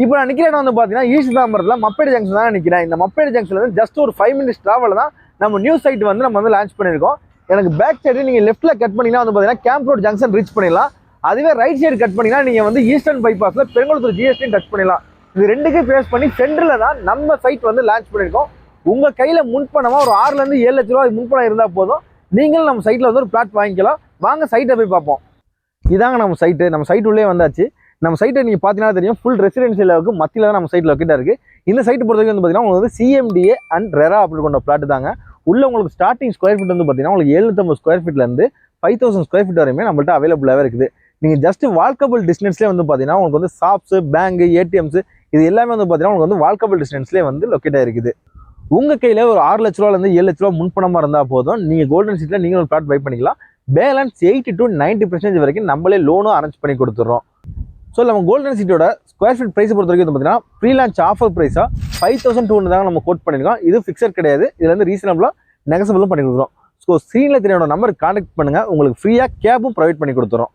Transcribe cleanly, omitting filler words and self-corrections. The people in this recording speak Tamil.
இப்போ நான் நிற்கிற இடம் வந்து பார்த்தீங்கன்னா ஈஸ்ட் தாம்பரத்தில் மப்பேடு ஜங்ஷன் தான் நிற்கிறேன். இந்த மப்பேடு ஜங்ஷன்ல இருந்து ஜஸ்ட் ஒரு 5 minutes டிராவல் தான் நம்ம நியூ சைட் வந்து நம்ம வந்து லான்ச் பண்ணியிருக்கோம். எனக்கு பேக் சைடு நீங்கள் லெஃப்ட்டில் கட் பண்ணிங்கன்னா வந்து பார்த்தீங்கன்னா கேம்ப் ரோட் ஜங்ஷன் ரீச் பண்ணிடலாம். அதுவே ரைட் சைடு கட் பண்ணிங்கன்னா நீங்கள் வந்து ஈஸ்டர்ன் பைபாஸில் பெருங்குளத்தூர் ஜிஎஸ்டியும் டச் பண்ணிடலாம். இது ரெண்டுக்கும் பேஸ் பண்ணி சென்டரில் தான் நம்ம சைட் வந்து லான்ச் பண்ணியிருக்கோம். உங்கள் கையில் முன்பணமாக ஒரு 6 to 7 லட்ச ரூபா முன்பணம் இருந்தால் போதும், நீங்களும் நம்ம சைட்டில் வந்து ஒரு பிளாட் வாங்கிக்கலாம். வாங்க சைட்டை போய் பார்ப்போம். இதாங்க நம்ம சைட்டு. நம்ம சைட் உள்ளே வந்தாச்சு. நம்ம சைட்டை நீங்கள் பார்த்தீங்கன்னா தெரியும், ஃபுல் ரெசிடென்ஷியலுக்கு மத்தியில் தான் நம்ம சைட்டில் லொக்கேட்டாக இருக்குது. இந்த சைட்டு பொறுத்த வரைக்கும் வந்து பார்த்தீங்கன்னா உங்களுக்கு வந்து CMDA அண்ட் ரெரா அப்படி கொண்ட பிளாட் தாங்க. உள்ள உங்களுக்கு ஸ்டார்டிங் ஸ்கொயர் ஃபீட் வந்து பார்த்தீங்கன்னா உங்களுக்கு 750 ஸ்கொயர் ஃபீட்லேருந்து 5000 ஸ்கொயர் ஃபீட் வரையுமே நம்மள்ட்ட அவைலபிளாகவே இருக்குது. நீங்கள் ஜஸ்ட் வால்கபிள் டிஸ்டன்ஸ்லேயே வந்து பார்த்தீங்கன்னா உங்களுக்கு வந்து ஷாப்ஸு, பேங்கு, ATMs இது எல்லாமே வந்து பார்த்தீங்கன்னா உங்களுக்கு வந்து வால்கபிள் டிஸ்டன்ஸ்லேயே வந்து லொக்கேட்டாக இருக்குது. உங்கள் கையில் ஒரு 6 லட்ச ரூபாலேருந்து 7 லட்ச ரூபா முன்பணமாக இருந்தால் போதும், நீங்கள் கோல்டன் சீட்டில் நீங்கள் ஒரு பிளாட் பை பண்ணிக்கலாம். பேலன்ஸ் 80 to 90% வரைக்கும் நம்மளே லோனும் அரேஞ்ச் பண்ணி கொடுத்துட்றோம். ஸோ நம்ம கோல்டன் சிட்டியோட ஸ்கொயர் ஃபீட் ப்ரைஸ் பொறுத்த வரைக்கும் பார்த்தீங்கன்னா ப்ரீ லான்ச் ஆஃபர் ப்ரைஸாக 5200 தாங்க நம்ம கோட் பண்ணியிருக்கோம். இது ஃபிக்ஸட் கிடையாது. இதுல இருந்து ரீசனபிளாக நெகசபிளும் பண்ணி கொடுக்குறோம். ஸோ ஸ்க்ரீனில் தெரியாத நம்பருக்கு கான்டாக்ட் பண்ணுங்கள், உங்களுக்கு ஃப்ரீயாக கேபும் ப்ரொவைட் பண்ணி கொடுத்துறோம்.